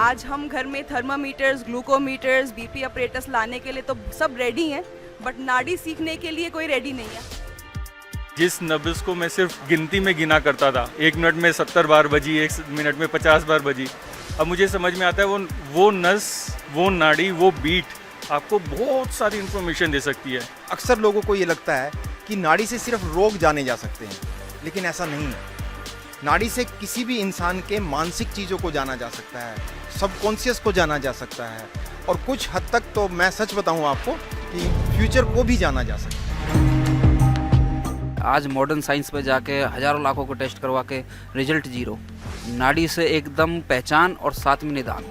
आज हम घर में थर्मामीटर्स, ग्लूकोमीटर्स, बीपी ऑपरेटर्स लाने के लिए तो सब रेडी हैं, बट नाड़ी सीखने के लिए कोई रेडी नहीं है। जिस नब्ज़ को मैं सिर्फ गिनती में गिना करता था, 1 मिनट में 70 बार बजी, 1 मिनट में 50 बार बजी, अब मुझे समझ में आता है वो नस, वो नाड़ी, वो बीट आपको बहुत सारी इन्फॉर्मेशन दे सकती है। अक्सर लोगों को ये लगता है कि नाड़ी से सिर्फ रोग जाने जा सकते हैं, लेकिन ऐसा नहीं है। नाड़ी से किसी भी इंसान के मानसिक चीज़ों को जाना जा सकता है, सबकॉन्शियस को जाना जा सकता है, और कुछ हद तक तो मैं सच बताऊं आपको कि फ्यूचर को भी जाना जा सकता है। आज मॉडर्न साइंस पे जाके हजारों लाखों को टेस्ट करवा के रिजल्ट 0। नाड़ी से एकदम पहचान और साथ में निदान।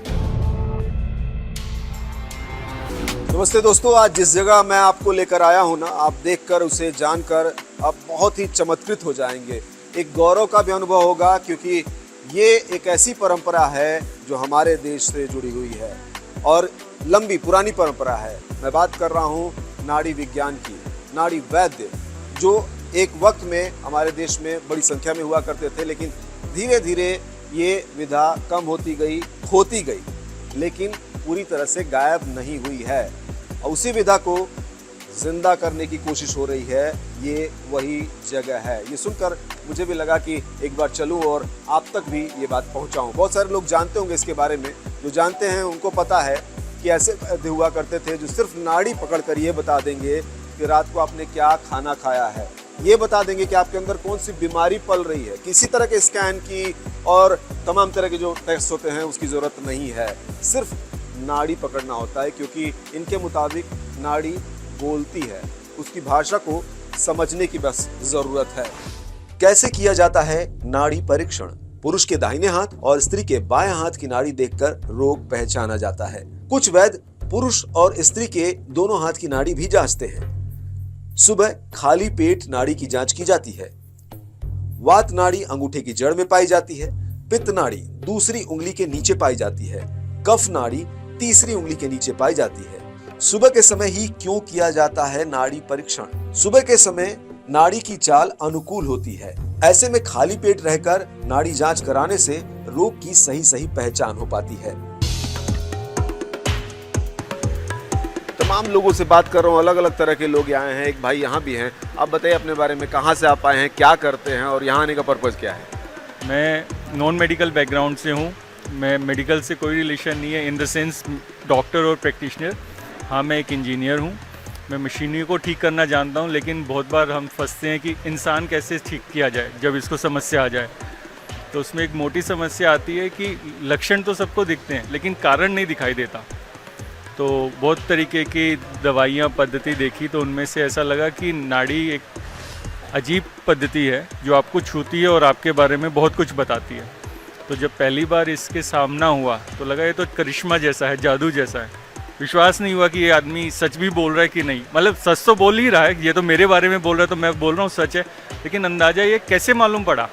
नमस्ते दोस्तों, आज जिस जगह मैं आपको लेकर आया हूं ना, आप देखकर उसे जानकर आप बहुत ही चमत्कृत हो जाएंगे। एक गौरव का भी अनुभव होगा, क्योंकि ये एक ऐसी परंपरा है जो हमारे देश से जुड़ी हुई है और लंबी पुरानी परंपरा है। मैं बात कर रहा हूँ नाड़ी विज्ञान की, नाड़ी वैद्य, जो एक वक्त में हमारे देश में बड़ी संख्या में हुआ करते थे, लेकिन धीरे धीरे ये विधा कम होती गई, खोती गई, लेकिन पूरी तरह से गायब नहीं हुई है। और उसी विधा को जिंदा करने की कोशिश हो रही है, ये वही जगह है। ये सुनकर मुझे भी लगा कि एक बार चलूं और आप तक भी ये बात पहुंचाऊं। बहुत सारे लोग जानते होंगे इसके बारे में, जो जानते हैं उनको पता है कि ऐसे वैद्य हुआ करते थे जो सिर्फ नाड़ी पकड़कर ये बता देंगे कि रात को आपने क्या खाना खाया है, ये बता देंगे कि आपके अंदर कौन सी बीमारी पल रही है। किसी तरह के स्कैन की और तमाम तरह के जो टेस्ट होते हैं उसकी ज़रूरत नहीं है, सिर्फ नाड़ी पकड़ना होता है, क्योंकि इनके मुताबिक नाड़ी बोलती है, उसकी भाषा को समझने की बस ज़रूरत है। कैसे किया जाता है नाड़ी परीक्षण? पुरुष के दाहिने हाथ और स्त्री के बाएं हाथ की नाड़ी देखकर रोग पहचाना जाता है। कुछ वैद्य पुरुष और स्त्री के दोनों हाथ की नाड़ी भी जांचते हैं। सुबह खाली पेट नाड़ी की जांच की जाती है। वात नाड़ी अंगूठे की जड़ में पाई जाती है। पित्त नाड़ी दूसरी उंगली के नीचे पाई जाती है। कफ नाड़ी तीसरी उंगली के नीचे पाई जाती है। सुबह के समय ही क्यों किया जाता है नाड़ी परीक्षण? सुबह के समय नाड़ी की चाल अनुकूल होती है। ऐसे में खाली पेट रहकर नाड़ी जांच कराने से रोग की सही पहचान हो पाती है। तमाम लोगों से बात कर रहा हूँ, अलग अलग तरह के लोग आए हैं। एक भाई यहाँ भी हैं। आप बताइए अपने बारे में, कहाँ से आप आए हैं, क्या करते हैं और यहाँ आने का पर्पज़ क्या है? मैं नॉन मेडिकल बैकग्राउंड से हूँ। मैं मेडिकल से कोई रिलेशन नहीं है, इन द सेंस डॉक्टर और प्रैक्टिशनर। हाँ, मैं एक इंजीनियर हूँ। मैं मशीनरी को ठीक करना जानता हूँ, लेकिन बहुत बार हम फंसते हैं कि इंसान कैसे ठीक किया जाए जब इसको समस्या आ जाए। तो उसमें एक मोटी समस्या आती है कि लक्षण तो सबको दिखते हैं, लेकिन कारण नहीं दिखाई देता। तो बहुत तरीके की दवाइयाँ, पद्धति देखी, तो उनमें से ऐसा लगा कि नाड़ी एक अजीब पद्धति है जो आपको छूती है और आपके बारे में बहुत कुछ बताती है। तो जब पहली बार इसके सामना हुआ तो लगा ये तो करिश्मा जैसा है, जादू जैसा है। विश्वास नहीं हुआ कि ये आदमी सच भी बोल रहा है कि नहीं। मतलब सच तो बोल ही रहा है, ये तो मेरे बारे में बोल रहा है तो मैं बोल रहा हूँ सच है, लेकिन अंदाज़ा ये कैसे मालूम पड़ा,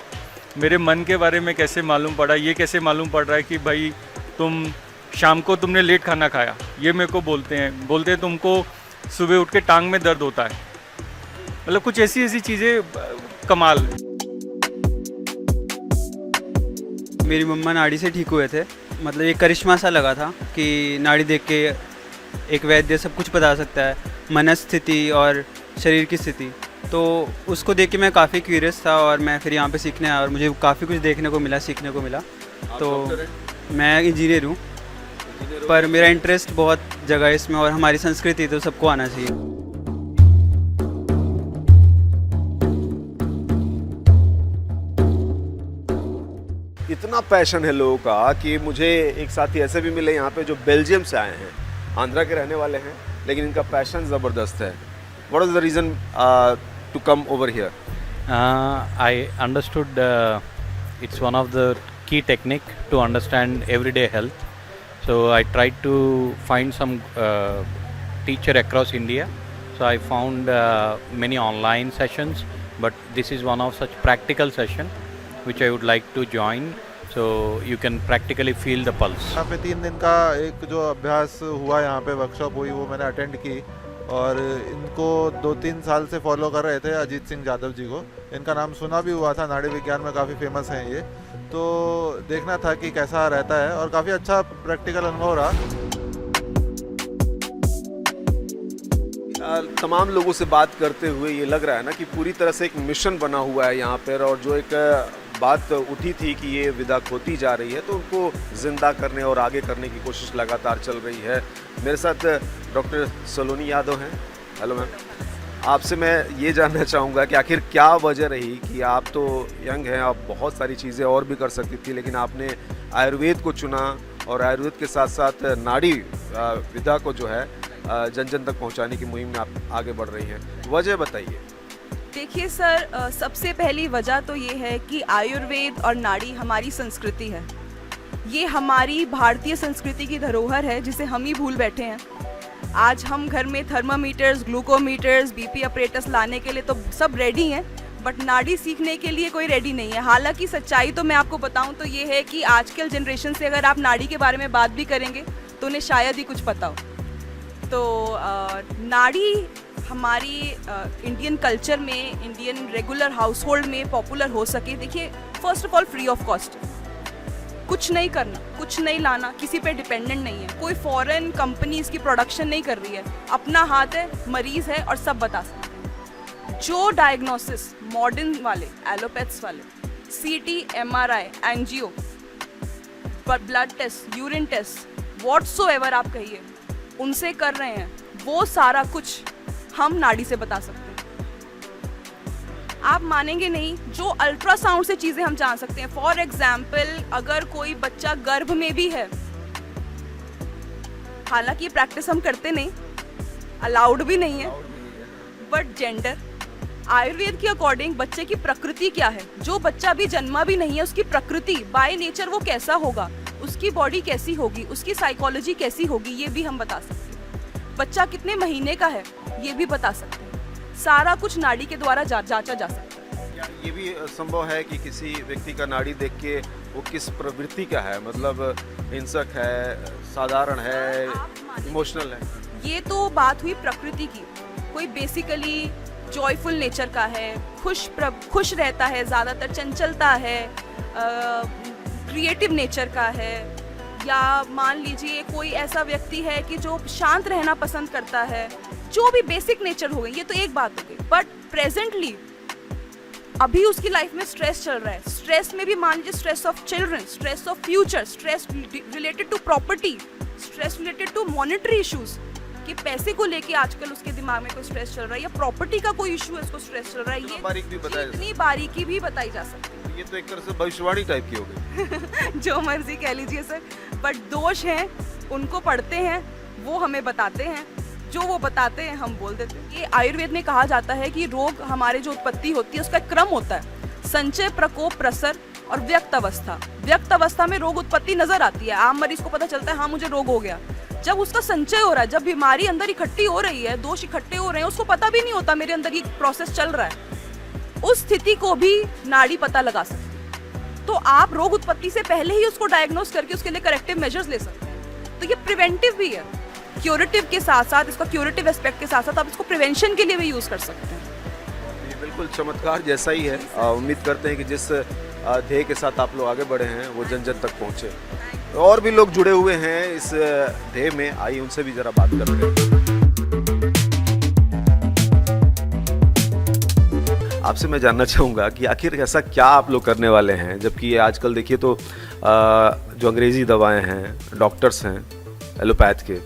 मेरे मन के बारे में कैसे मालूम पड़ा, ये कैसे मालूम पड़ रहा है कि भाई तुम शाम को तुमने लेट खाना खाया, ये मेरे को बोलते हैं तुमको सुबह उठ के टांग में दर्द होता है। मतलब कुछ ऐसी चीज़ें कमाल। मेरी मम्मा नाड़ी से ठीक हुए थे। मतलब एक करिश्मा सा लगा था कि नाड़ी देख के एक वैद्य सब कुछ बता सकता है, मनस्थिति और शरीर की स्थिति। तो उसको देख के मैं काफ़ी क्यूरियस था और मैं फिर यहाँ पे सीखने आया और मुझे काफ़ी कुछ देखने को मिला, सीखने को मिला। तो मैं इंजीनियर हूँ, पर मेरा इंटरेस्ट बहुत जगह है इसमें और हमारी संस्कृति तो सबको आना चाहिए। इतना पैशन है लोगों का कि मुझे एक साथी ऐसे भी मिले यहाँ पे जो बेल्जियम से आए हैं, आंध्रा के रहने वाले हैं, लेकिन इनका पैशन ज़बरदस्त है। What is the reason to come over here? I understood it's one of the key technique to understand everyday health. So I tried to find some teacher across India. So I found many online sessions, but this is one of such practical session which I would like to join. So you can practically feel the pulse. यहाँ पे 3 दिन का एक जो अभ्यास हुआ, यहाँ पे वर्कशॉप हुई, वो मैंने अटेंड की और इनको 2-3 साल से फॉलो कर रहे थे, अजीत सिंह यादव जी को। इनका नाम सुना भी हुआ था, नाड़ी विज्ञान में काफ़ी फेमस हैं ये, तो देखना था कि कैसा रहता है और काफ़ी अच्छा प्रैक्टिकल अनुभव रहा। तमाम लोगों से बात करते हुए ये लग रहा है ना कि पूरी तरह से एक मिशन बना हुआ है यहाँ पर, और जो एक बात उठी थी कि ये विदा खोती जा रही है तो उनको ज़िंदा करने और आगे करने की कोशिश लगातार चल रही है। मेरे साथ डॉक्टर सलोनी यादव हैं। हेलो मैम, आपसे मैं ये जानना चाहूँगा कि आखिर क्या वजह रही कि आप तो यंग हैं, आप बहुत सारी चीज़ें और भी कर सकती थी, लेकिन आपने आयुर्वेद को चुना और आयुर्वेद के साथ साथ नाड़ी विदा को जो है जन जन तक पहुँचाने की मुहिम में आप आगे बढ़ रही हैं। वजह बताइए। देखिए सर, सबसे पहली वजह तो ये है कि आयुर्वेद और नाड़ी हमारी संस्कृति है। ये हमारी भारतीय संस्कृति की धरोहर है जिसे हम ही भूल बैठे हैं। आज हम घर में थर्मामीटर्स, ग्लूकोमीटर्स, बीपी ऑपरेटर्स लाने के लिए तो सब रेडी हैं, बट नाड़ी सीखने के लिए कोई रेडी नहीं है। हालांकि सच्चाई तो मैं आपको बताऊं तो ये है कि आजकल जनरेशन से अगर आप नाड़ी के बारे में बात भी करेंगे तो उन्हें शायद ही कुछ पता हो। तो नाड़ी हमारी इंडियन कल्चर में, इंडियन रेगुलर हाउस होल्ड में पॉपुलर हो सके, देखिए first of all free of cost, कुछ नहीं करना, कुछ नहीं लाना, किसी पे डिपेंडेंट नहीं है, कोई फॉरेन कंपनी इसकी प्रोडक्शन नहीं कर रही है, अपना हाथ है, मरीज है और सब बता सकते हैं। जो डायग्नोसिस मॉडर्न वाले, एलोपैथ्स वाले, CT, MRI, angio, blood test, urine test, whatsoever आप कहिए, उनसे कर रहे हैं, वो सारा कुछ हम नाड़ी से बता सकते हैं। आप मानेंगे नहीं, जो अल्ट्रासाउंड से चीज़ें हम जान सकते हैं। फॉर एग्जाम्पल, अगर कोई बच्चा गर्भ में भी है, हालांकि ये प्रैक्टिस हम करते नहीं, अलाउड भी नहीं है, बट जेंडर आयुर्वेद के अकॉर्डिंग बच्चे की प्रकृति क्या है, जो बच्चा भी जन्मा भी नहीं है उसकी प्रकृति बाय नेचर वो कैसा होगा, उसकी बॉडी कैसी होगी, उसकी साइकोलॉजी कैसी होगी, ये भी हम बता सकते हैं। बच्चा कितने महीने का है ये भी बता सकते हैं। सारा कुछ नाड़ी के द्वारा जांचा जा सकता है। क्या ये भी संभव है कि किसी व्यक्ति का नाड़ी देख के वो किस प्रवृत्ति का है, मतलब हिंसक है, साधारण है, इमोशनल है? ये तो बात हुई प्रकृति की। कोई बेसिकली जॉयफुल नेचर का है, खुश रहता है, ज़्यादातर चंचलता है, क्रिएटिव नेचर का है, या मान लीजिए कोई ऐसा व्यक्ति है कि जो शांत रहना पसंद करता है, जो भी बेसिक नेचर हो गई, ये तो एक बात हो गई। बट प्रेजेंटली अभी उसकी लाइफ में स्ट्रेस चल रहा है, स्ट्रेस में भी मान लीजिए stress of children, stress of future, stress related to property, stress related to monetary issues, कि पैसे को लेके आजकल उसके दिमाग में कोई स्ट्रेस चल रहा है, या प्रॉपर्टी का कोई इशू है उसको स्ट्रेस चल रहा है, ये इतनी बारीकी भी बताई जा सकती है। ये तो एक तरह से भविष्यवाणी टाइप की हो गई। जो मर्जी कह लीजिए सर, बट दोष हैं उनको पढ़ते हैं, वो हमें बताते हैं, जो वो बताते हैं हम बोल देते हैं। ये आयुर्वेद में कहा जाता है कि रोग हमारे जो उत्पत्ति होती है उसका एक क्रम होता है, संचय, प्रकोप, प्रसर और व्यक्त अवस्था। व्यक्त अवस्था में रोग उत्पत्ति नजर आती है, आम मरीज को पता चलता है हाँ मुझे रोग हो गया। जब उसका संचय हो रहा है, जब बीमारी अंदर इकट्ठी हो रही है, दोष इकट्ठे हो रहे हैं, उसको पता भी नहीं होता मेरे अंदर ये प्रोसेस चल रहा है, उस स्थिति को भी नाड़ी पता लगा सकती है। तो आप रोग उत्पत्ति से पहले ही उसको डायग्नोस करके उसके लिए करेक्टिव मेजर्स ले सकते हैं। तो ये प्रिवेंटिव भी है, क्यूरेटिव के साथ साथ, इसका क्यूरेटिव एस्पेक्ट के साथ साथ आप इसको प्रिवेंशन के लिए भी यूज कर सकते हैं। ये बिल्कुल चमत्कार जैसा ही है। उम्मीद करते हैं कि जिस ध्येय के साथ आप लोग आगे बढ़े हैं वो जन जन तक पहुँचे। और भी लोग जुड़े हुए हैं इस ध्येय में, आइए उनसे भी जरा बात करते हैं। आपसे मैं जानना चाहूँगा कि आखिर ऐसा क्या आप लोग करने वाले हैं, जबकि आजकल देखिए तो जो अंग्रेज़ी दवाएं हैं, डॉक्टर्स हैं एलोपैथ के,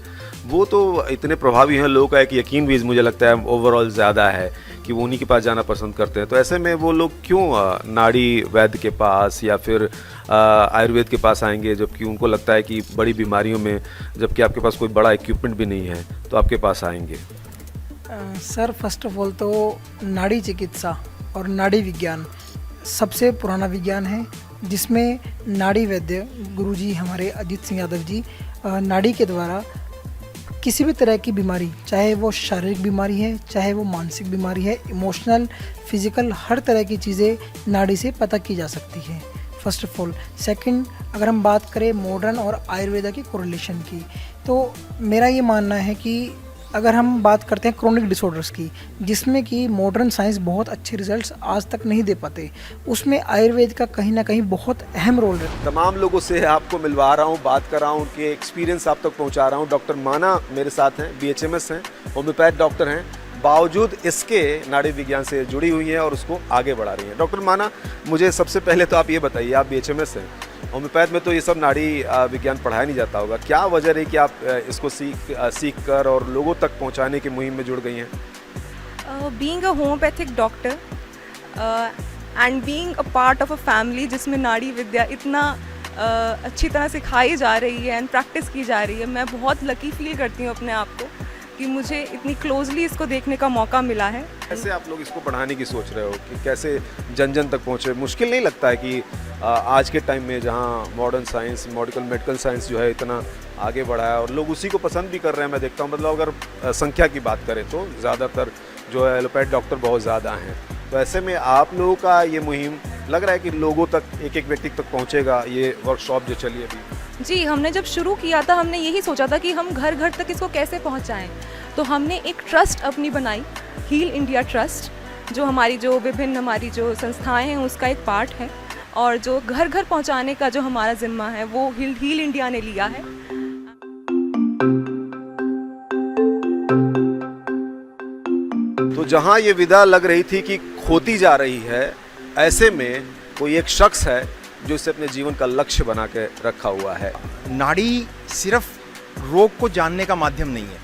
वो तो इतने प्रभावी हैं, लोगों का एक यकीन भी मुझे लगता है ओवरऑल ज़्यादा है कि वो उन्हीं के पास जाना पसंद करते हैं। तो ऐसे में वो लोग क्यों नाड़ी वैद्य के पास या फिर आयुर्वेद के पास आएंगे, जबकि उनको लगता है कि बड़ी बीमारियों में, जबकि आपके पास कोई बड़ा इक्विपमेंट भी नहीं है, तो आपके पास आएंगे? सर फर्स्ट ऑफ ऑल तो नाड़ी चिकित्सा और नाड़ी विज्ञान सबसे पुराना विज्ञान है, जिसमें नाड़ी वैद्य गुरुजी हमारे अजीत सिंह यादव जी नाड़ी के द्वारा किसी भी तरह की बीमारी, चाहे वो शारीरिक बीमारी है, चाहे वो मानसिक बीमारी है, इमोशनल, फिजिकल, हर तरह की चीज़ें नाड़ी से पता की जा सकती है फर्स्ट ऑफ ऑल। सेकंड, अगर हम बात करें मॉडर्न और आयुर्वेदा की कोरिलेशन की, तो मेरा ये मानना है कि अगर हम बात करते हैं क्रोनिक डिसऑर्डर्स की, जिसमें कि मॉडर्न साइंस बहुत अच्छे रिजल्ट्स आज तक नहीं दे पाते, उसमें आयुर्वेद का कहीं ना कहीं बहुत अहम रोल है। तमाम लोगों से आपको मिलवा रहा हूँ, बात कर रहा हूँ, उनके एक्सपीरियंस आप तक पहुँचा रहा हूँ। डॉक्टर माना मेरे साथ हैं, BHMS हैं, होम्योपैथ डॉक्टर हैं, बावजूद इसके नाड़ी विज्ञान से जुड़ी हुई हैं और उसको आगे बढ़ा रही हैं। डॉक्टर माना, मुझे सबसे पहले तो आप ये बताइए, आप BHMS हैं, होम्योपैथ में तो ये सब नाड़ी विज्ञान पढ़ाया नहीं जाता होगा, क्या वजह रही कि आप इसको सीख कर और लोगों तक पहुंचाने की मुहिम में जुड़ गई हैं? Being a homeopathic doctor and being a part of a family जिसमें नाड़ी विद्या इतना अच्छी तरह सिखाई जा रही है एंड प्रैक्टिस की जा रही है, मैं बहुत लकी फील करती हूँ अपने आप को कि मुझे इतनी क्लोजली इसको देखने का मौका मिला है। कैसे आप लोग इसको बढ़ाने की सोच रहे हो कि कैसे जन जन तक पहुँचे? मुश्किल नहीं लगता है कि आज के टाइम में जहाँ मॉडर्न साइंस, मेडिकल साइंस जो है इतना आगे बढ़ा है और लोग उसी को पसंद भी कर रहे हैं, मैं देखता हूँ, मतलब अगर संख्या की बात करें तो ज़्यादातर जो है एलोपैथ डॉक्टर बहुत ज़्यादा हैं, तो ऐसे में आप लोगों का ये मुहिम लग रहा है कि लोगों तक, एक एक व्यक्ति तक पहुँचेगा, ये वर्कशॉप जो चली अभी? जी, हमने जब शुरू किया था हमने यही सोचा था कि हम घर घर तक इसको कैसे पहुंचाएं, तो हमने एक ट्रस्ट अपनी बनाई, हील इंडिया ट्रस्ट, जो हमारी जो विभिन्न हमारी जो संस्थाएं हैं उसका एक पार्ट है, और जो घर घर पहुंचाने का जो हमारा जिम्मा है वो हील इंडिया ने लिया है। तो जहां ये विदा लग रही थी कि खोती जा रही है, ऐसे में कोई एक शख्स है जो इसे अपने जीवन का लक्ष्य बना के रखा हुआ है। नाड़ी सिर्फ रोग को जानने का माध्यम नहीं है।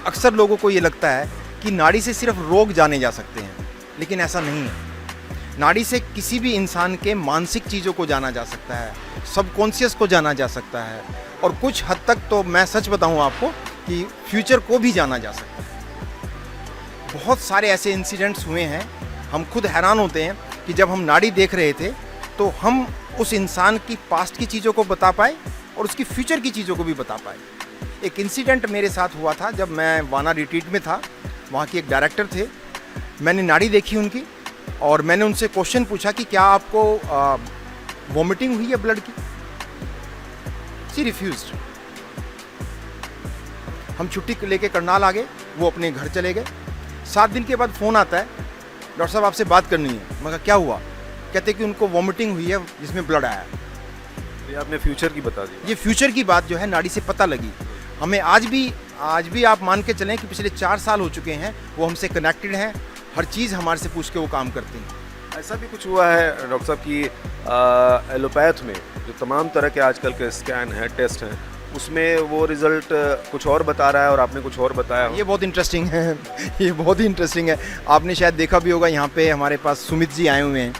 अक्सर लोगों को ये लगता है कि नाड़ी से सिर्फ रोग जाने जा सकते हैं, लेकिन ऐसा नहीं है। नाड़ी से किसी भी इंसान के मानसिक चीज़ों को जाना जा सकता है, सबकॉन्शियस को जाना जा सकता है, और कुछ हद तक तो मैं सच बताऊं आपको कि फ्यूचर को भी जाना जा सकता है। बहुत सारे ऐसे इंसिडेंट्स हुए हैं, हम खुद हैरान होते हैं कि जब हम नाड़ी देख रहे थे तो हम उस इंसान की पास्ट की चीज़ों को बता पाए और उसकी फ्यूचर की चीज़ों को भी बता पाए। एक इंसिडेंट मेरे साथ हुआ था जब मैं वाना रिट्रीट में था, वहाँ के एक डायरेक्टर थे, मैंने नाड़ी देखी उनकी और मैंने उनसे क्वेश्चन पूछा कि क्या आपको वॉमिटिंग हुई है ब्लड की? She refused. हम छुट्टी लेके करनाल आ गए, वो अपने घर चले गए। 7 दिन के बाद फ़ोन आता है, डॉक्टर साहब आपसे बात करनी है। मैं कहा क्या हुआ? कहते कि उनको वॉमिटिंग हुई है जिसमें ब्लड आया। ये आपने फ्यूचर की बता दी। ये फ्यूचर की बात जो है नाड़ी से पता लगी हमें। आज भी आप मान के चलें कि पिछले 4 साल हो चुके हैं, वो हमसे कनेक्टेड हैं, हर चीज़ हमारे से पूछ के वो काम करती हैं। ऐसा भी कुछ हुआ है डॉक्टर साहब कि एलोपैथ में जो तमाम तरह के आजकल के स्कैन हैं, टेस्ट हैं, उसमें वो रिज़ल्ट कुछ और बता रहा है और आपने कुछ और बताया? ये बहुत इंटरेस्टिंग है ये बहुत ही इंटरेस्टिंग है। आपने शायद देखा भी होगा, यहाँ पे हमारे पास सुमित जी आए हुए हैं,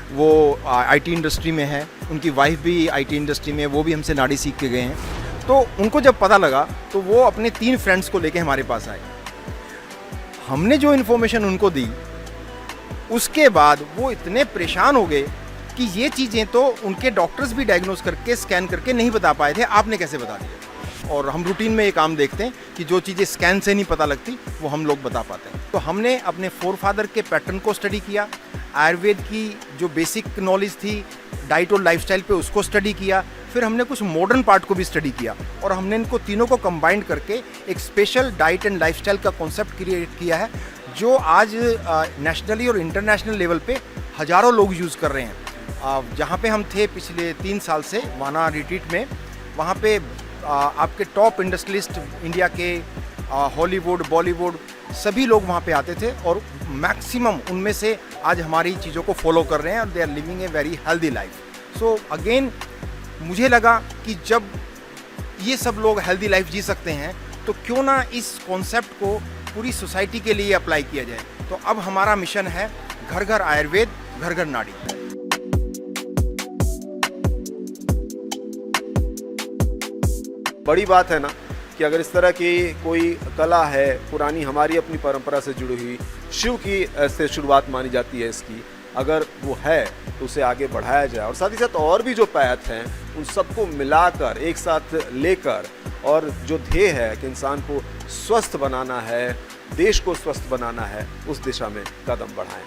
वो IT इंडस्ट्री में है, उनकी वाइफ भी IT इंडस्ट्री में है, वो भी हमसे नाड़ी सीख के गए हैं। तो उनको जब पता लगा तो वो अपने 3 फ्रेंड्स को लेके हमारे पास आए। हमने जो इन्फॉर्मेशन उनको दी, उसके बाद वो इतने परेशान हो गए कि ये चीज़ें तो उनके डॉक्टर्स भी डायग्नोस करके स्कैन करके नहीं बता पाए थे, आपने कैसे बता दिया? और हम रूटीन में ये काम देखते हैं कि जो चीज़ें स्कैन से नहीं पता लगती वो हम लोग बता पाते हैं। तो हमने अपने फोरफादर के पैटर्न को स्टडी किया, आयुर्वेद की जो बेसिक नॉलेज थी डाइट और लाइफस्टाइल पे उसको स्टडी किया, फिर हमने कुछ मॉडर्न पार्ट को भी स्टडी किया और हमने इनको तीनों को कंबाइंड करके एक स्पेशल डाइट एंड लाइफस्टाइल का कॉन्सेप्ट क्रिएट किया है, जो आज नेशनली और इंटरनेशनल लेवल पे हज़ारों लोग यूज़ कर रहे हैं। जहाँ पे हम थे पिछले 3 साल से वाना रिट्रीट में, वहाँ पे आपके टॉप इंडस्ट्रियलिस्ट इंडिया के, हॉलीवुड, बॉलीवुड, सभी लोग वहाँ पे आते थे और मैक्सिमम उनमें से आज हमारी चीज़ों को फॉलो कर रहे हैं और they are living a very healthy life. So again मुझे लगा कि जब ये सब लोग हेल्दी लाइफ जी सकते हैं तो क्यों ना इस कॉन्सेप्ट को पूरी सोसाइटी के लिए अप्लाई किया जाए। तो अब हमारा मिशन है घर घर आयुर्वेद, घर घर नाड़ी। बड़ी बात है ना कि अगर इस तरह की कोई कला है पुरानी, हमारी अपनी परंपरा से जुड़ी हुई, शिव की से शुरुआत मानी जाती है इसकी, अगर वो है तो उसे आगे बढ़ाया जाए और साथ ही साथ और भी जो पैथ हैं उन सबको मिलाकर एक साथ लेकर, और जो ध्येय है कि इंसान को स्वस्थ बनाना है, देश को स्वस्थ बनाना है, उस दिशा में कदम बढ़ाएं।